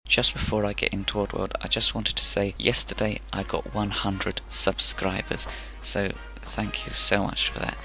Just before I get into Oddworld, I just wanted to say yesterday I got 100 subscribers, so thank you so much for that.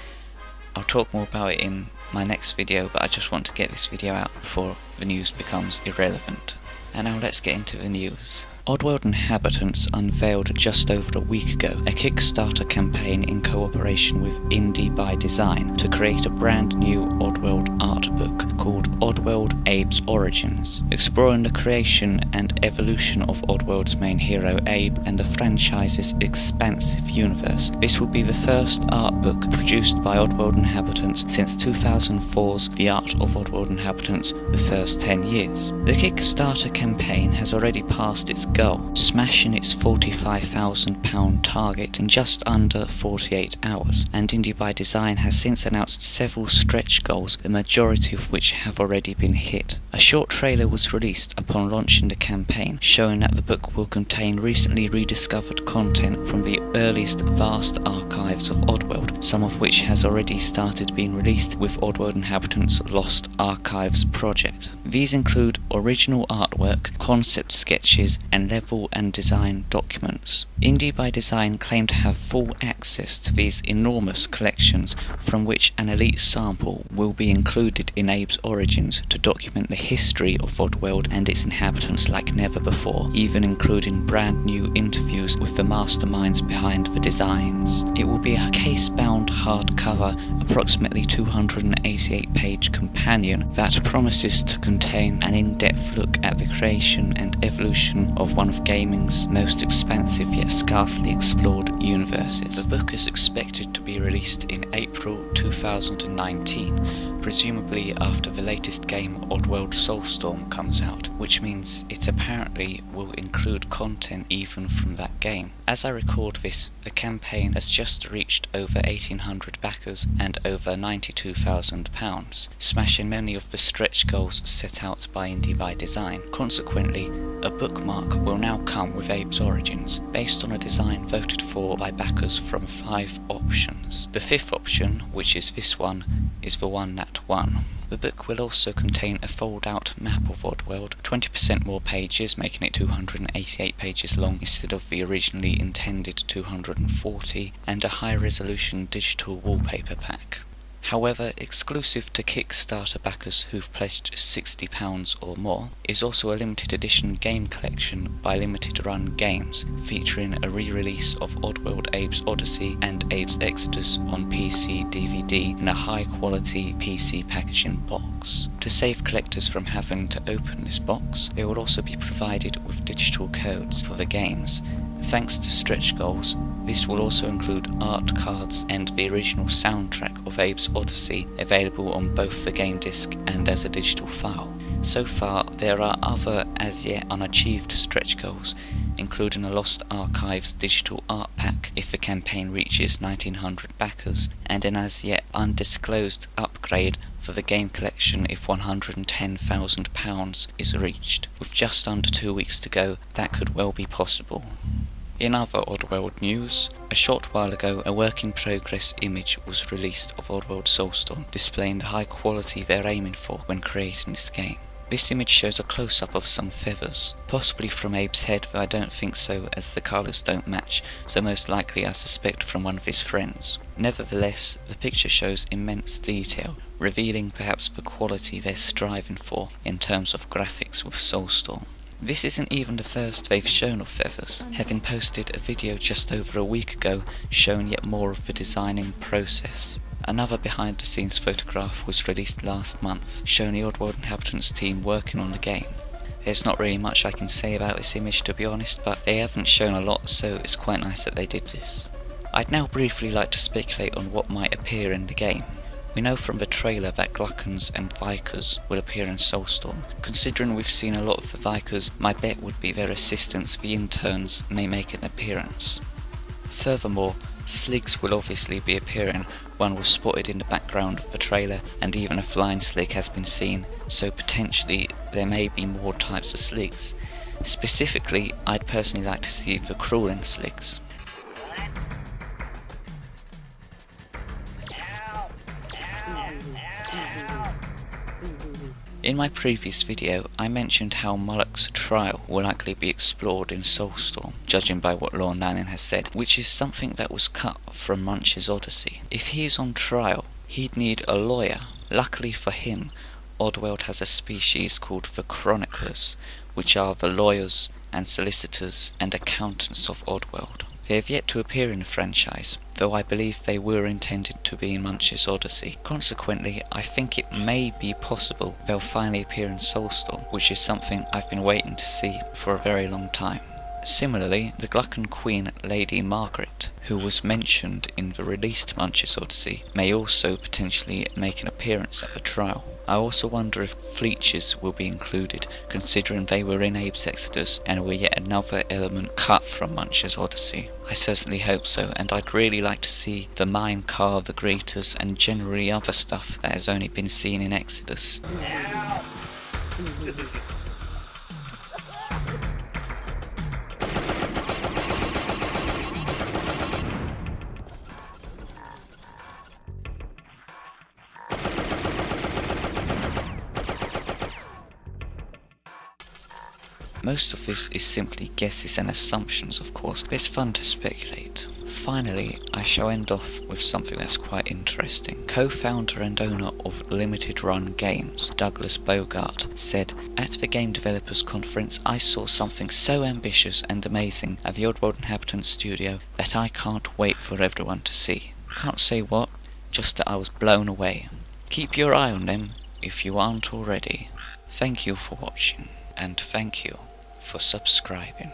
I'll talk more about it in my next video, but I just want to get this video out before the news becomes irrelevant. And now let's get into the news. Oddworld Inhabitants unveiled just over a week ago a Kickstarter campaign in cooperation with Indie by Design to create a brand new Oddworld art book called Oddworld Abes Origins, exploring the creation and evolution of Oddworld's main hero Abe and the franchise's expansive universe. This will be the first art book produced by Oddworld Inhabitants since 2004's The Art of Oddworld Inhabitants, the first 10 years. The Kickstarter campaign has already passed its goal, smashing its £45,000 target in just under 48 hours, and Indie by Design has since announced several stretch goals, the majority of which have already been hit. A short trailer was released upon launching the campaign, showing that the book will contain recently rediscovered content from the earliest vast archives of Oddworld, some of which has already started being released with Oddworld Inhabitants' Lost Archives project. These include original artwork, concept sketches, and level and design documents. Indie by Design claim to have full access to these enormous collections, from which an elite sample will be included in Abe's Origins to document the history of Oddworld and its inhabitants like never before, even including brand new interviews with the masterminds behind the designs. It will be a case-bound hardcover, approximately 288-page companion that promises to contain an in-depth look at the creation and evolution of one of gaming's most expansive yet scarcely explored universes. The book is expected to be released in April 2019, presumably after the latest game Oddworld Soulstorm comes out, which means it apparently will include content even from that game. As I record this, the campaign has just reached over 1,800 backers and over £92,000, smashing many of the stretch goals set out by Indie by Design. Consequently, a bookmark will now come with Abe's Origins, based on a design voted for by backers from 5 options. The 5th option, which is this one, is the one that won. The book will also contain a fold-out map of Oddworld, 20% more pages, making it 288 pages long instead of the originally intended 240, and a high-resolution digital wallpaper pack. However, exclusive to Kickstarter backers who've pledged £60 or more, is also a limited edition game collection by Limited Run Games, featuring a re-release of Oddworld Abe's Oddysee and Abe's Exoddus on PC DVD in a high-quality PC packaging box. To save collectors from having to open this box, they will also be provided with digital codes for the games. Thanks to stretch goals, this will also include art cards and the original soundtrack of Abe's Oddysee, available on both the game disc and as a digital file. So far, there are other as yet unachieved stretch goals, including a Lost Archives digital art pack if the campaign reaches 1900 backers, and an as yet undisclosed upgrade for the game collection if £110,000 is reached. With just under 2 weeks to go, that could well be possible. In other Oddworld news, a short while ago a work-in-progress image was released of Oddworld Soulstorm, displaying the high quality they're aiming for when creating this game. This image shows a close-up of some feathers, possibly from Abe's head, though I don't think so as the colours don't match, so most likely I suspect from one of his friends. Nevertheless, the picture shows immense detail, revealing perhaps the quality they're striving for in terms of graphics with Soulstorm. This isn't even the first they've shown of feathers, having posted a video just over a week ago showing yet more of the designing process. Another behind-the-scenes photograph was released last month, showing the Oddworld Inhabitants team working on the game. There's not really much I can say about this image, to be honest, but they haven't shown a lot, so it's quite nice that they did this. I'd now briefly like to speculate on what might appear in the game. We know from the trailer that Gluckons and Vikers will appear in Soulstorm. Considering we've seen a lot of the Vikers, my bet would be their assistants, the interns, may make an appearance. Furthermore, Sligs will obviously be appearing. One was spotted in the background of the trailer, and even a flying Slig has been seen, so potentially there may be more types of Sligs. Specifically, I'd personally like to see the crawling Sligs. In my previous video, I mentioned how Moloch's trial will likely be explored in Soulstorm, judging by what Lorne Lanning has said, which is something that was cut from Munch's Oddysee. If he is on trial, he'd need a lawyer. Luckily for him, Oddworld has a species called the Chroniclers, which are the lawyers and solicitors and accountants of Oddworld. They have yet to appear in the franchise, though I believe they were intended to be in Munch's Oddysee. Consequently, I think it may be possible they'll finally appear in Soulstorm, which is something I've been waiting to see for a very long time. Similarly, the Gluckan Queen Lady Margaret, who was mentioned in the released Munch's Oddysee, may also potentially make an appearance at the trial. I also wonder if Fleeches will be included, considering they were in Abes' Exoddus and were yet another element cut from Munch's Oddysee. I certainly hope so, and I'd really like to see the mine car, the greeters, and generally other stuff that has only been seen in Exoddus. Most of this is simply guesses and assumptions, of course, but it's fun to speculate. Finally, I shall end off with something that's quite interesting. Co-founder and owner of Limited Run Games, Douglas Bogart, said, "At the Game Developers Conference, I saw something so ambitious and amazing at the Oddworld Inhabitants studio that I can't wait for everyone to see. Can't say what, just that I was blown away. Keep your eye on them if you aren't already. Thank you for watching, and thank you for subscribing."